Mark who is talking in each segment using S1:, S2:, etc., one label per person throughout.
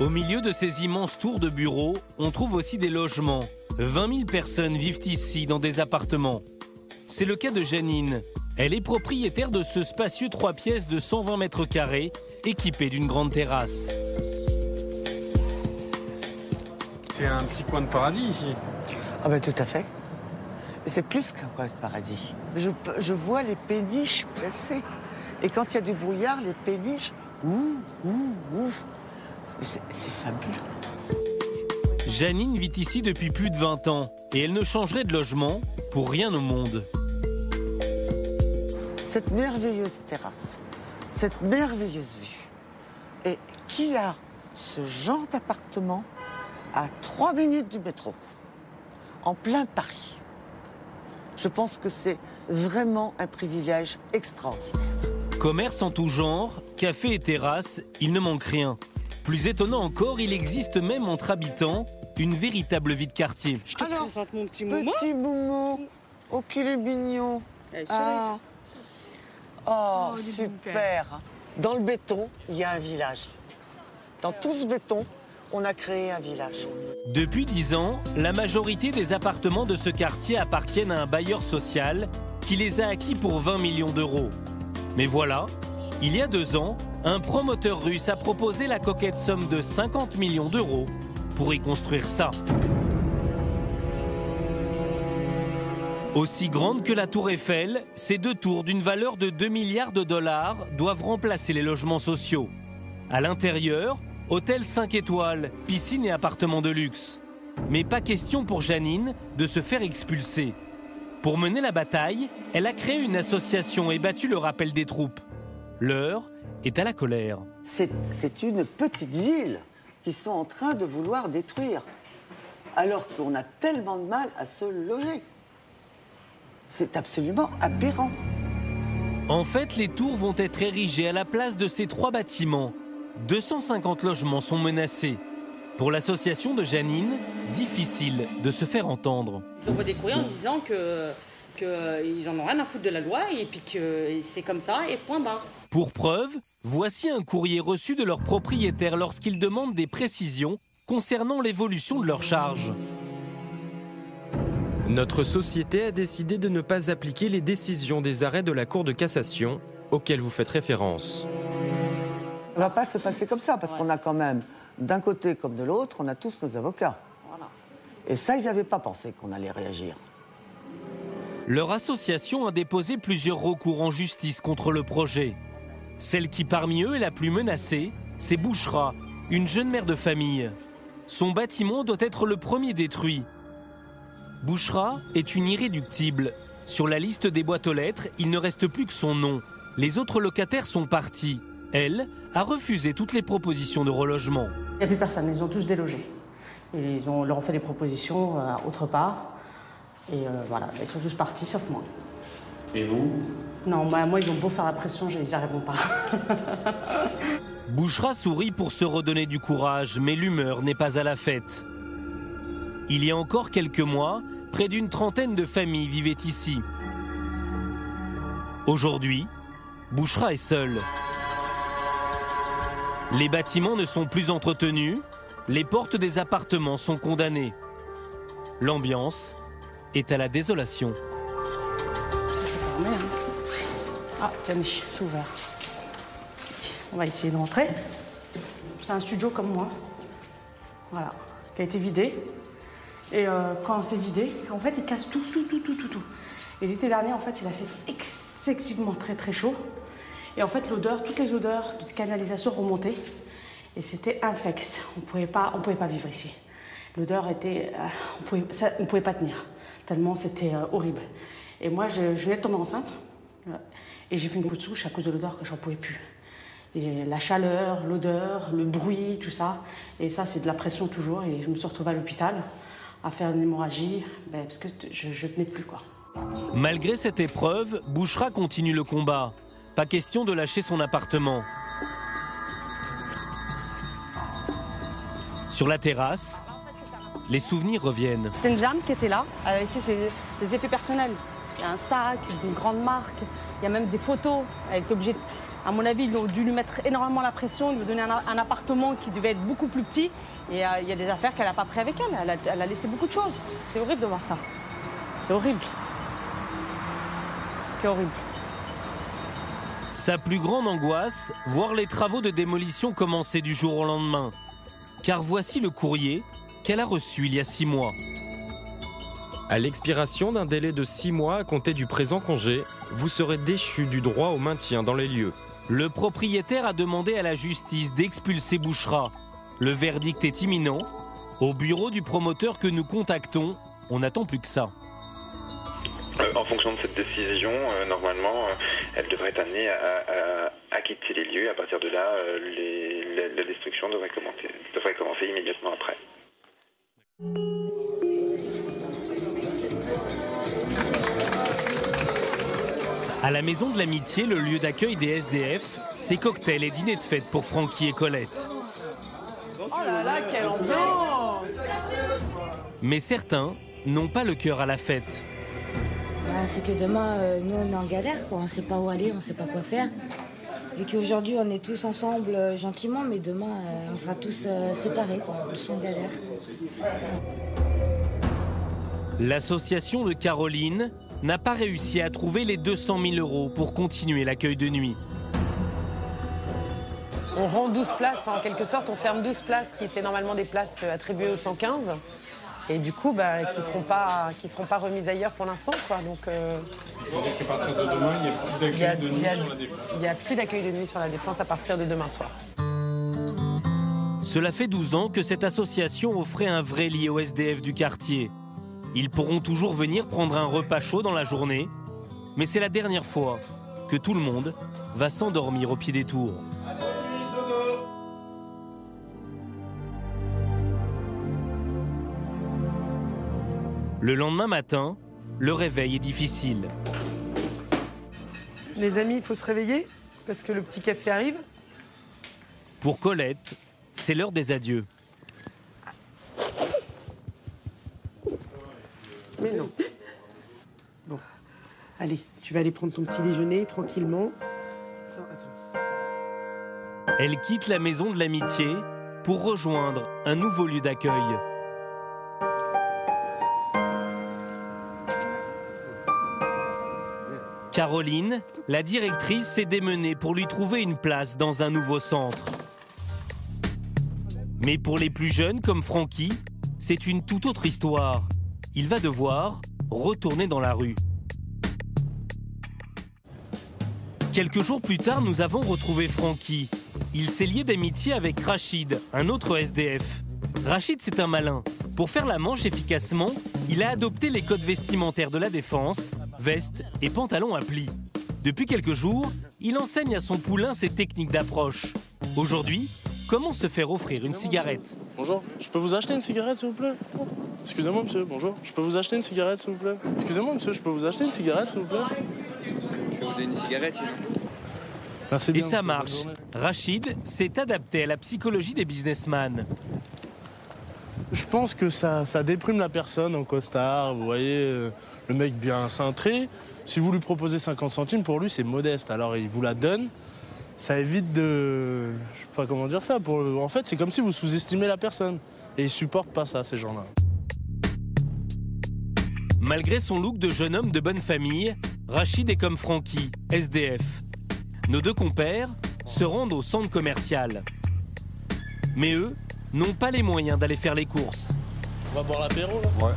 S1: Au milieu de ces immenses tours de bureaux, on trouve aussi des logements. 20 000 personnes vivent ici dans des appartements. C'est le cas de Janine. Elle est propriétaire de ce spacieux 3 pièces de 120 mètres carrés, équipé d'une grande terrasse.
S2: C'est un petit coin de paradis ici.
S3: Ah ben tout à fait. C'est plus qu'un coin de paradis. Je vois les péniches placées. Et quand il y a du brouillard, les péniches, c'est fabuleux.
S1: Janine vit ici depuis plus de 20 ans et elle ne changerait de logement pour rien au monde.
S3: Cette merveilleuse terrasse, cette merveilleuse vue. Et qui a ce genre d'appartement à 3 minutes du métro, en plein Paris? Je pense que c'est vraiment un privilège extraordinaire.
S1: Commerce en tout genre, café et terrasse, il ne manque rien. Plus étonnant encore, il existe même entre habitants une véritable vie de quartier.
S4: Je te présente mon petit Momo.
S3: Petit Momo, oh qu'il est mignon. Ah. Oh, super. Dans le béton, il y a un village. Dans tout ce béton, on a créé un village.
S1: Depuis 10 ans, la majorité des appartements de ce quartier appartiennent à un bailleur social qui les a acquis pour 20 millions d'euros. Mais voilà, il y a 2 ans, un promoteur russe a proposé la coquette somme de 50 millions d'euros pour y construire ça. Aussi grande que la tour Eiffel, ces 2 tours d'une valeur de 2 milliards de dollars doivent remplacer les logements sociaux. À l'intérieur, hôtel 5 étoiles, piscine et appartements de luxe. Mais pas question pour Janine de se faire expulser. Pour mener la bataille, elle a créé une association et battu le rappel des troupes. L'heure est à la colère.
S3: C'est une petite ville qu'ils sont en train de vouloir détruire, alors qu'on a tellement de mal à se loger. C'est absolument aberrant.
S1: En fait, les tours vont être érigées à la place de ces 3 bâtiments. 250 logements sont menacés. Pour l'association de Janine, difficile de se faire entendre.
S4: Ils envoient des courriers en disant qu'ils en ont rien à foutre de la loi et puis que c'est comme ça et point barre.
S1: Pour preuve, voici un courrier reçu de leur propriétaire lorsqu'ils demandent des précisions concernant l'évolution de leurs charges.
S5: Notre société a décidé de ne pas appliquer les décisions des arrêts de la Cour de cassation auxquels vous faites référence.
S3: Ça ne va pas se passer comme ça, parce qu'on a quand même, d'un côté comme de l'autre, on a tous nos avocats.
S4: Voilà.
S3: Et ça, ils n'avaient pas pensé qu'on allait réagir.
S1: Leur association a déposé plusieurs recours en justice contre le projet. Celle qui parmi eux est la plus menacée, c'est Bouchra, une jeune mère de famille. Son bâtiment doit être le premier détruit. Bouchra est une irréductible. Sur la liste des boîtes aux lettres, il ne reste plus que son nom. Les autres locataires sont partis. Elle a refusé toutes les propositions de relogement.
S4: Il n'y a plus personne, ils ont tous délogé. Leur ont fait des propositions autre part. Et voilà, ils sont tous partis sauf moi.
S2: Et vous?
S4: Non, moi ils ont beau faire la pression, je les arriveront pas.
S1: Bouchra sourit pour se redonner du courage, mais l'humeur n'est pas à la fête. Il y a encore quelques mois, près d'une trentaine de familles vivaient ici. Aujourd'hui, Bouchra est seule. Les bâtiments ne sont plus entretenus, les portes des appartements sont condamnées. L'ambiance est à la désolation.
S4: Ah, tiens, c'est ouvert. On va essayer de rentrer. C'est un studio comme moi. Voilà, qui a été vidé. Et quand c'est vidé, en fait, il casse tout. Et l'été dernier, en fait, il a fait excessivement très chaud. Et en fait, toutes les odeurs de canalisation remontaient. Et c'était infect. On pouvait pas vivre ici. L'odeur était... on pouvait pas tenir. Tellement c'était horrible. Et moi, je venais de tomber enceinte. Et j'ai fait une fausse couche à cause de l'odeur que j'en pouvais plus. Et la chaleur, l'odeur, le bruit, tout ça. Et ça, c'est de la pression toujours. Et je me suis retrouvée à l'hôpital à faire une hémorragie parce que je tenais plus, quoi.
S1: Malgré cette épreuve, Bouchra continue le combat. Pas question de lâcher son appartement. Sur la terrasse, les souvenirs reviennent.
S4: C'était une dame qui était là. Ici, c'est des effets personnels. Il y a un sac, une grande marque. Il y a même des photos. Elle était obligée À mon avis, ils ont dû lui mettre énormément la pression, lui donner un appartement qui devait être beaucoup plus petit. Et il y a des affaires qu'elle n'a pas pris avec elle. Elle a laissé beaucoup de choses. C'est horrible de voir ça. C'est horrible. C'est horrible.
S1: Sa plus grande angoisse, voir les travaux de démolition commencer du jour au lendemain. Car voici le courrier qu'elle a reçu il y a 6 mois.
S5: À l'expiration d'un délai de 6 mois à compter du présent congé, vous serez déchu du droit au maintien dans les lieux.
S1: Le propriétaire a demandé à la justice d'expulser Bouchra. Le verdict est imminent. Au bureau du promoteur que nous contactons, on n'attend plus que ça.
S6: En fonction de cette décision, normalement, elle devrait être amenée à quitter les lieux. À partir de là, la destruction devrait commencer immédiatement après.
S1: À la Maison de l'Amitié, le lieu d'accueil des SDF, c'est cocktails et dîners de fête pour Francky et Colette.
S7: Oh là là, quelle ambiance!
S1: Mais certains n'ont pas le cœur à la fête.
S8: C'est que demain, nous, on est en galère, quoi. On ne sait pas où aller, on ne sait pas quoi faire. Et qu'aujourd'hui, on est tous ensemble gentiment, mais demain, on sera tous séparés, quoi. Tous en galère.
S1: L'association de Caroline n'a pas réussi à trouver les 200 000 € pour continuer l'accueil de nuit.
S7: On rend 12 places, en quelque sorte, on ferme 12 places qui étaient normalement des places attribuées au 115. Et du coup, qui ne seront pas remises ailleurs pour l'instant, quoi. Donc,
S2: c'est-à-dire qu'à partir de demain, il n'y a plus d'accueil de nuit sur la Défense.
S7: Il n'y a plus d'accueil de nuit sur la Défense à partir de demain soir.
S1: Cela fait 12 ans que cette association offrait un vrai lit aux SDF du quartier. Ils pourront toujours venir prendre un repas chaud dans la journée, mais c'est la dernière fois que tout le monde va s'endormir au pied des tours. Le lendemain matin, le réveil est difficile.
S7: Les amis, il faut se réveiller parce que le petit café arrive.
S1: Pour Colette, c'est l'heure des adieux.
S7: Mais non. Bon. Allez, tu vas aller prendre ton petit déjeuner tranquillement.
S1: Elle quitte la Maison de l'Amitié pour rejoindre un nouveau lieu d'accueil. Caroline, la directrice, s'est démenée pour lui trouver une place dans un nouveau centre. Mais pour les plus jeunes comme Francky, c'est une toute autre histoire. Il va devoir retourner dans la rue. Quelques jours plus tard, nous avons retrouvé Francky. Il s'est lié d'amitié avec Rachid, un autre SDF. Rachid, c'est un malin. Pour faire la manche efficacement, il a adopté les codes vestimentaires de la Défense, veste et pantalon à plis. Depuis quelques jours, il enseigne à son poulain ses techniques d'approche. Aujourd'hui, comment se faire offrir une cigarette?
S9: Bonjour, je peux vous acheter une cigarette s'il vous plaît? Excusez-moi monsieur, bonjour. Je peux vous acheter une cigarette s'il vous plaît? Excusez-moi monsieur, je peux vous acheter une cigarette s'il vous plaît?
S10: Je vais vous donner une cigarette sinon.
S9: Merci bien.
S1: Et ça marche. Rachid s'est adapté à la psychologie des businessmen.
S9: Je pense que ça déprime la personne en costard, vous voyez, le mec bien cintré. Si vous lui proposez 50 centimes, pour lui c'est modeste, alors il vous la donne. Ça évite de... Je sais pas comment dire ça. En fait, c'est comme si vous sous-estimez la personne. Et ils supportent pas ça, ces gens-là.
S1: Malgré son look de jeune homme de bonne famille, Rachid est comme Francky, SDF. Nos deux compères se rendent au centre commercial. Mais eux n'ont pas les moyens d'aller faire les courses.
S9: On va boire l'apéro, là?
S10: Ouais.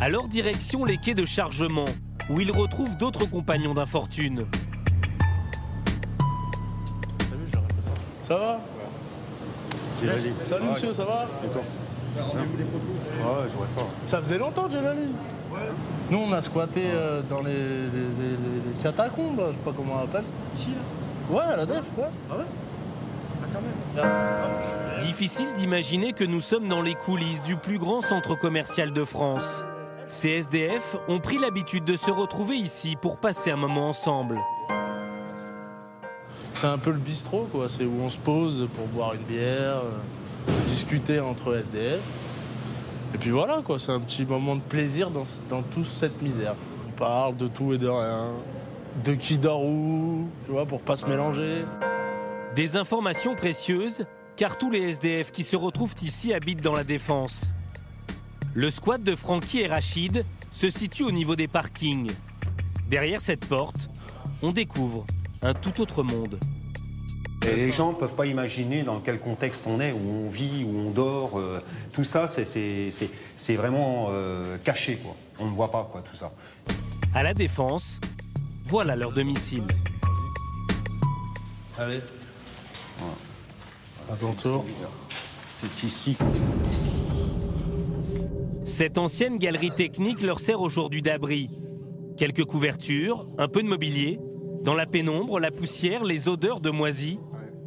S1: Alors direction les quais de chargement, où ils retrouvent d'autres compagnons d'infortune.
S9: Ça va?
S10: Djelali.
S9: Salut monsieur, ça va?
S10: Et toi? Ouais, je vois ça.
S9: Ça faisait longtemps, Djelali. Nous, on a squatté dans les catacombes, là. Je sais pas comment on appelle ça.
S10: Ici, là?
S9: Ouais, à la Def, ouais.
S10: Ah ouais? Ah, quand même.
S1: Difficile d'imaginer que nous sommes dans les coulisses du plus grand centre commercial de France. Ces SDF ont pris l'habitude de se retrouver ici pour passer un moment ensemble.
S9: C'est un peu le bistrot, quoi. C'est où on se pose pour boire une bière, discuter entre SDF. Et puis voilà, quoi. C'est un petit moment de plaisir dans toute cette misère. On parle de tout et de rien. de qui dort où, tu vois, pour pas se mélanger.
S1: Des informations précieuses, car tous les SDF qui se retrouvent ici habitent dans la Défense. Le squat de Francky et Rachid se situe au niveau des parkings. Derrière cette porte, on découvre un tout autre monde.
S11: Et les gens ne peuvent pas imaginer dans quel contexte on est, où on vit, où on dort. Tout ça, c'est vraiment caché, quoi. On ne voit pas, quoi, tout ça.
S1: À la Défense, voilà leur domicile.
S9: Allez. À ton tour.
S11: C'est ici.
S1: Cette ancienne galerie technique leur sert aujourd'hui d'abri. Quelques couvertures, un peu de mobilier. Dans la pénombre, la poussière, les odeurs de moisis,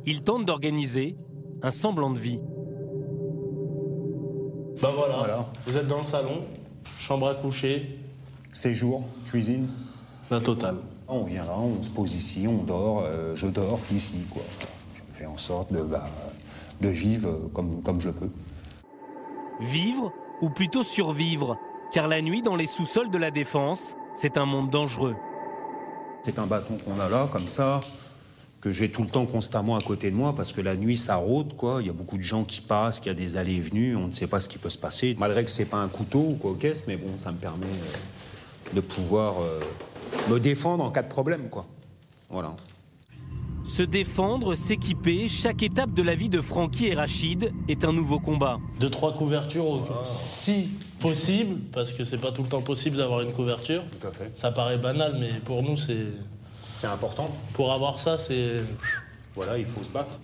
S1: ils tentent d'organiser un semblant de vie.
S9: Bah voilà, vous êtes dans le salon, chambre à coucher.
S11: Séjour, cuisine.
S9: La totale.
S11: On vient là, on se pose ici, on dort, je dors ici, quoi. Je fais en sorte de vivre comme je peux.
S1: Vivre, ou plutôt survivre, car la nuit dans les sous-sols de la Défense, c'est un monde dangereux.
S11: C'est un bâton qu'on a là, comme ça, que j'ai tout le temps constamment à côté de moi, parce que la nuit, ça rôde, quoi. Il y a beaucoup de gens qui passent, qu'il y a des allées et venues, on ne sait pas ce qui peut se passer. Malgré que c'est pas un couteau ou quoi, caisse, mais bon, ça me permet de pouvoir me défendre en cas de problème, quoi. Voilà.
S1: Se défendre, s'équiper, chaque étape de la vie de Francky et Rachid est un nouveau combat.
S9: 2-3 couvertures, si possible, parce que c'est pas tout le temps possible d'avoir une couverture.
S11: Tout à fait.
S9: Ça paraît banal, mais pour nous, c'est...
S11: C'est important.
S9: Pour avoir ça, c'est...
S11: Voilà, il faut se battre.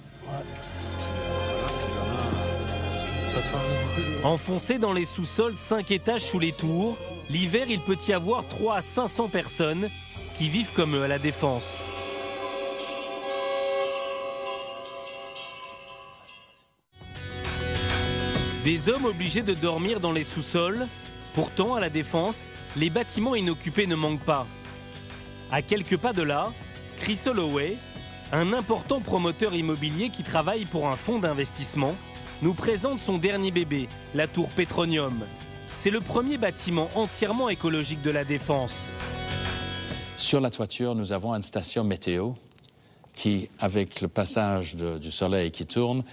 S1: Enfoncés dans les sous-sols 5 étages sous les tours, l'hiver, il peut y avoir 300 à 500 personnes qui vivent comme eux à la Défense. Des hommes obligés de dormir dans les sous-sols. Pourtant, à la Défense, les bâtiments inoccupés ne manquent pas. À quelques pas de là, Chris Holloway, un important promoteur immobilier qui travaille pour un fonds d'investissement, nous présente son dernier bébé, la tour Petroleum. C'est le premier bâtiment entièrement écologique de la Défense.
S12: Sur la toiture, nous avons une station météo qui, avec le passage du soleil qui tourne,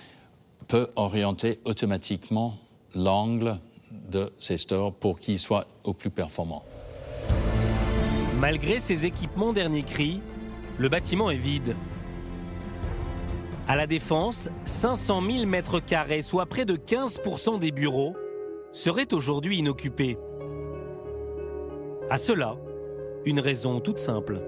S12: peut orienter automatiquement l'angle de ces stores pour qu'ils soient au plus performants.
S1: Malgré ces équipements dernier cri, le bâtiment est vide. À la Défense, 500 000 mètres carrés, soit près de 15% des bureaux, seraient aujourd'hui inoccupés. À cela, une raison toute simple.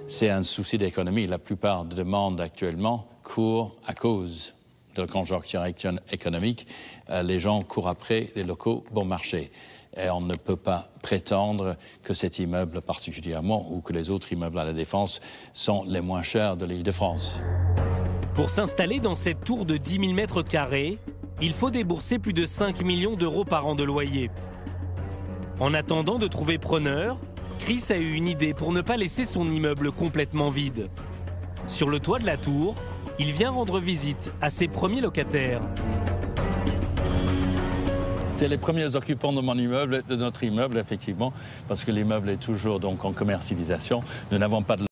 S12: C'est un souci d'économie. La plupart des demandes actuellement courent à cause de la conjoncture économique. Les gens courent après les locaux bon marché. Et on ne peut pas prétendre que cet immeuble particulièrement ou que les autres immeubles à la Défense sont les moins chers de l'Île-de-France.
S1: Pour s'installer dans cette tour de 10 000 mètres carrés, il faut débourser plus de 5 millions d'euros par an de loyer. En attendant de trouver preneur, Chris a eu une idée pour ne pas laisser son immeuble complètement vide. Sur le toit de la tour, il vient rendre visite à ses premiers locataires.
S12: C'est les premiers occupants de mon immeuble, de notre immeuble, effectivement, parce que l'immeuble est toujours donc en commercialisation. Nous n'avons pas de